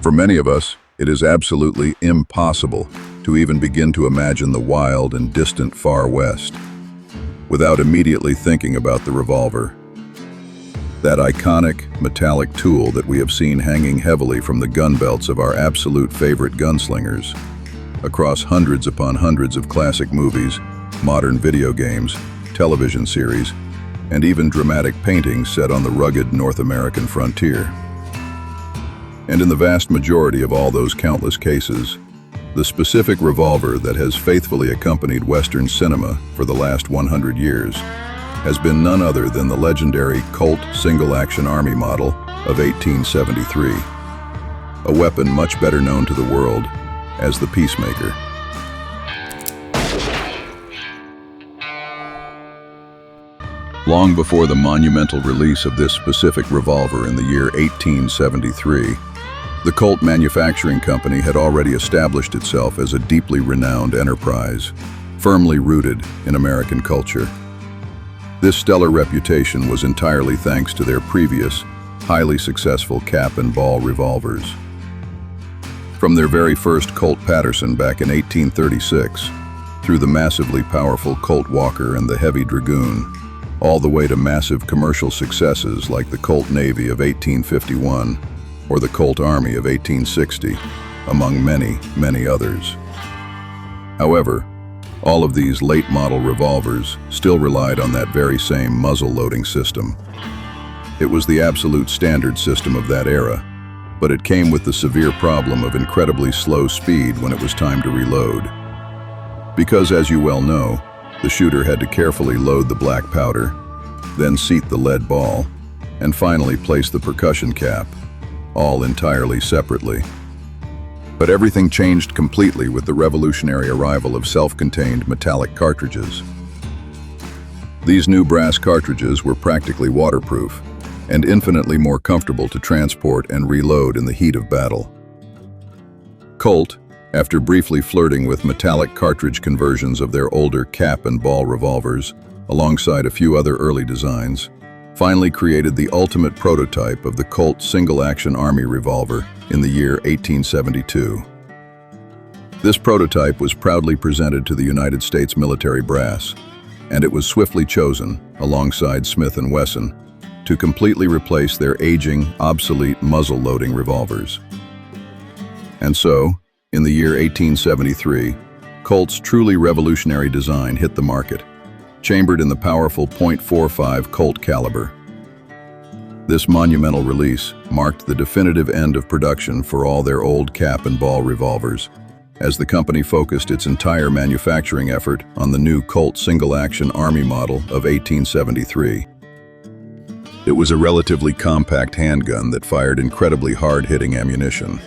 For many of us, it is absolutely impossible to even begin to imagine the wild and distant Far West without immediately thinking about the revolver. That iconic, metallic tool that we have seen hanging heavily from the gun belts of our absolute favorite gunslingers across hundreds upon hundreds of classic movies, modern video games, television series, and even dramatic paintings set on the rugged North American frontier. And in the vast majority of all those countless cases, the specific revolver that has faithfully accompanied Western cinema for the last 100 years has been none other than the legendary Colt Single Action Army model of 1873, a weapon much better known to the world as the Peacemaker. Long before the monumental release of this specific revolver in the year 1873, the Colt Manufacturing Company had already established itself as a deeply renowned enterprise, firmly rooted in American culture. This stellar reputation was entirely thanks to their previous, highly successful cap and ball revolvers. From their very first Colt Patterson back in 1836, through the massively powerful Colt Walker and the Heavy Dragoon, all the way to massive commercial successes like the Colt Navy of 1851 or the Colt Army of 1860, among many, many others. However, all of these late-model revolvers still relied on that very same muzzle-loading system. It was the absolute standard system of that era, but it came with the severe problem of incredibly slow speed when it was time to reload. Because, as you well know, the shooter had to carefully load the black powder, then seat the lead ball, and finally place the percussion cap, all entirely separately. But everything changed completely with the revolutionary arrival of self-contained metallic cartridges. These new brass cartridges were practically waterproof and infinitely more comfortable to transport and reload in the heat of battle. Colt, after briefly flirting with metallic cartridge conversions of their older cap and ball revolvers, alongside a few other early designs, finally created the ultimate prototype of the Colt Single Action Army revolver in the year 1872. This prototype was proudly presented to the United States military brass, and it was swiftly chosen, alongside Smith & Wesson, to completely replace their aging, obsolete muzzle-loading revolvers. And so, in the year 1873, Colt's truly revolutionary design hit the market, chambered in the powerful .45 Colt caliber. This monumental release marked the definitive end of production for all their old cap and ball revolvers, as the company focused its entire manufacturing effort on the new Colt Single Action Army model of 1873. It was a relatively compact handgun that fired incredibly hard-hitting ammunition.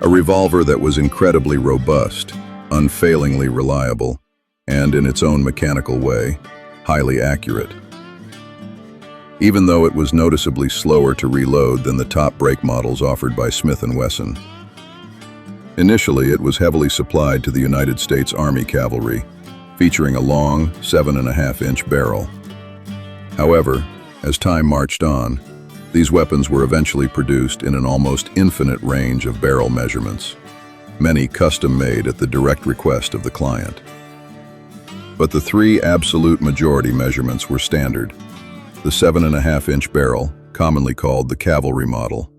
A revolver that was incredibly robust, unfailingly reliable, and in its own mechanical way, highly accurate. Even though it was noticeably slower to reload than the top brake models offered by Smith & Wesson. Initially, it was heavily supplied to the United States Army Cavalry, featuring a long 7.5-inch barrel. However, as time marched on, these weapons were eventually produced in an almost infinite range of barrel measurements, many custom-made at the direct request of the client. But the three absolute majority measurements were standard: the 7.5-inch barrel, commonly called the Cavalry model;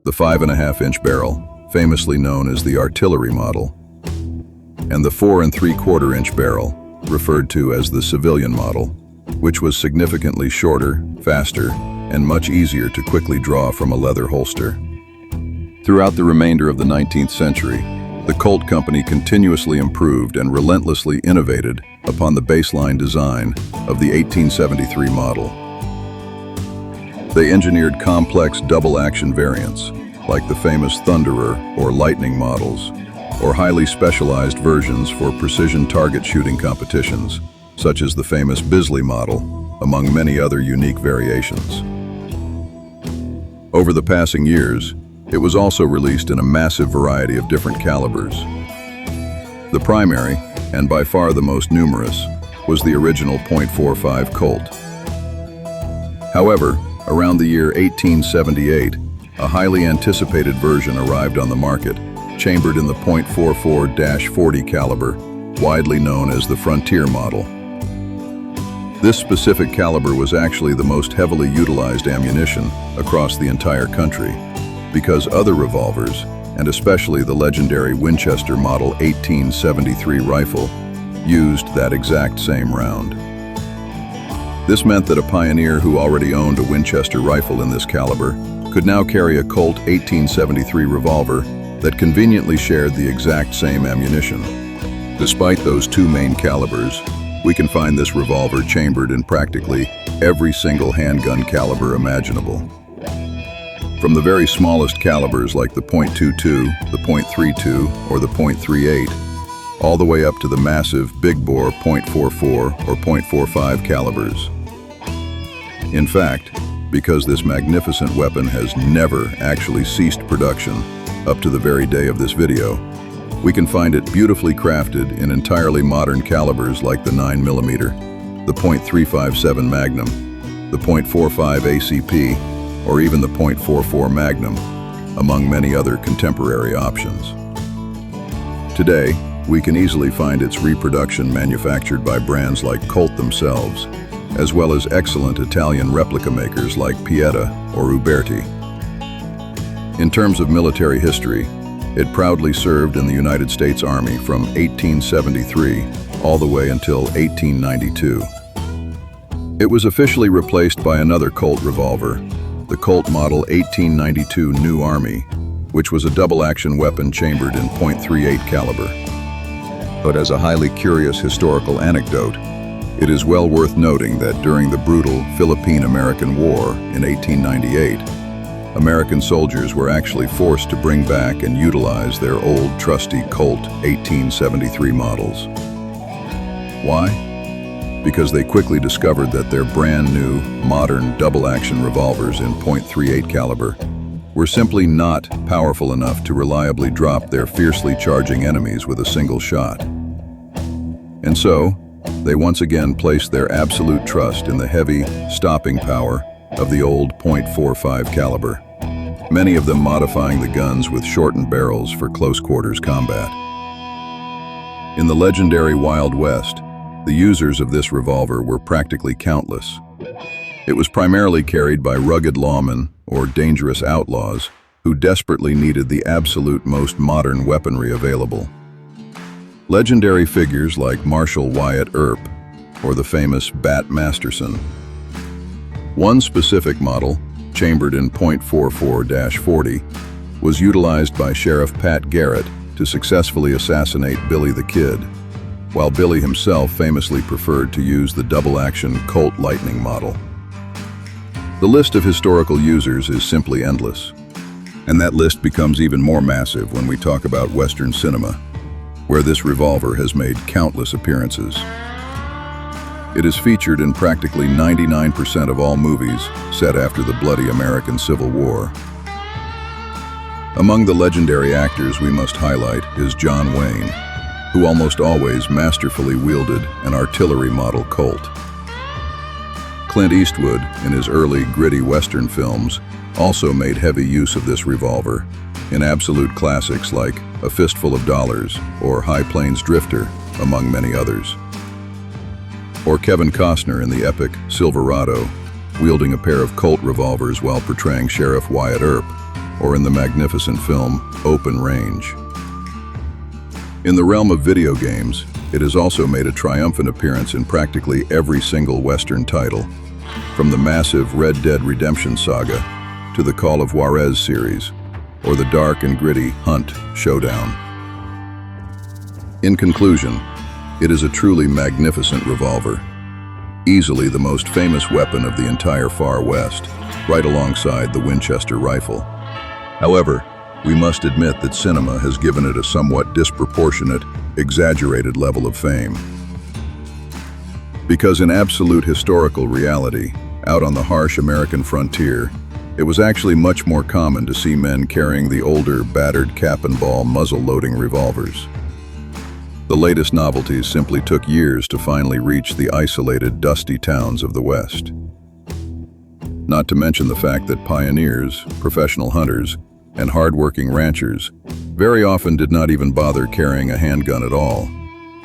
the 5.5-inch barrel, famously known as the Artillery model; and the 4 3/4-inch barrel, referred to as the Civilian model, which was significantly shorter, faster, and much easier to quickly draw from a leather holster. Throughout the remainder of the 19th century, the Colt Company continuously improved and relentlessly innovated upon the baseline design of the 1873 model. They engineered complex double-action variants, like the famous Thunderer or Lightning models, or highly specialized versions for precision target shooting competitions, such as the famous Bisley model, among many other unique variations. Over the passing years, it was also released in a massive variety of different calibers. The primary, and by far the most numerous, was the original .45 Colt. However, around the year 1878, a highly anticipated version arrived on the market, chambered in the .44-40 caliber, widely known as the Frontier model. This specific caliber was actually the most heavily utilized ammunition across the entire country, because other revolvers, and especially the legendary Winchester Model 1873 rifle, used that exact same round. This meant that a pioneer who already owned a Winchester rifle in this caliber could now carry a Colt 1873 revolver that conveniently shared the exact same ammunition. Despite those two main calibers, we can find this revolver chambered in practically every single handgun caliber imaginable. From the very smallest calibers like the .22, the .32, or the .38, all the way up to the massive big-bore .44 or .45 calibers. In fact, because this magnificent weapon has never actually ceased production up to the very day of this video, we can find it beautifully crafted in entirely modern calibers like the 9mm, the .357 Magnum, the .45 ACP, or even the .44 Magnum, among many other contemporary options. Today, we can easily find its reproduction manufactured by brands like Colt themselves, as well as excellent Italian replica makers like Pieta or Uberti. In terms of military history, it proudly served in the United States Army from 1873 all the way until 1892. It was officially replaced by another Colt revolver, the Colt Model 1892 New Army, which was a double-action weapon chambered in .38 caliber. But as a highly curious historical anecdote, it is well worth noting that during the brutal Philippine-American War in 1898, American soldiers were actually forced to bring back and utilize their old trusty Colt 1873 models. Why? Because they quickly discovered that their brand new, modern double-action revolvers in .38 caliber were simply not powerful enough to reliably drop their fiercely charging enemies with a single shot. And so, they once again placed their absolute trust in the heavy, stopping power of the old .45 caliber, many of them modifying the guns with shortened barrels for close-quarters combat. In the legendary Wild West, the users of this revolver were practically countless. It was primarily carried by rugged lawmen or dangerous outlaws who desperately needed the absolute most modern weaponry available. Legendary figures like Marshal Wyatt Earp or the famous Bat Masterson. One specific model, chambered in .44-40, was utilized by Sheriff Pat Garrett to successfully assassinate Billy the Kid, while Billy himself famously preferred to use the double-action Colt Lightning model. The list of historical users is simply endless, and that list becomes even more massive when we talk about Western cinema, where this revolver has made countless appearances. It is featured in practically 99% of all movies set after the bloody American Civil War. Among the legendary actors we must highlight is John Wayne, who almost always masterfully wielded an artillery model Colt. Clint Eastwood, in his early gritty Western films, also made heavy use of this revolver in absolute classics like A Fistful of Dollars or High Plains Drifter, among many others. Or Kevin Costner in the epic Silverado, wielding a pair of Colt revolvers while portraying Sheriff Wyatt Earp, or in the magnificent film Open Range. In the realm of video games, it has also made a triumphant appearance in practically every single Western title, from the massive Red Dead Redemption saga to the Call of Juarez series, or the dark and gritty Hunt Showdown. In conclusion, it is a truly magnificent revolver, easily the most famous weapon of the entire Far West, right alongside the Winchester rifle. However, we must admit that cinema has given it a somewhat disproportionate, exaggerated level of fame. Because in absolute historical reality, out on the harsh American frontier, it was actually much more common to see men carrying the older, battered cap-and-ball muzzle-loading revolvers. The latest novelties simply took years to finally reach the isolated, dusty towns of the West. Not to mention the fact that pioneers, professional hunters, and hard-working ranchers very often did not even bother carrying a handgun at all,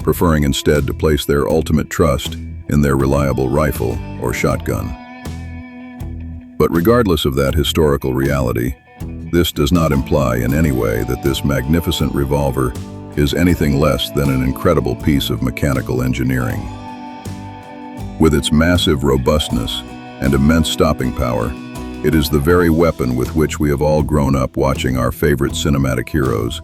preferring instead to place their ultimate trust in their reliable rifle or shotgun. But regardless of that historical reality, this does not imply in any way that this magnificent revolver is anything less than an incredible piece of mechanical engineering. With its massive robustness and immense stopping power, it is the very weapon with which we have all grown up watching our favorite cinematic heroes,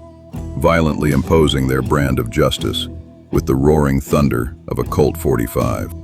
violently imposing their brand of justice with the roaring thunder of a Colt 45.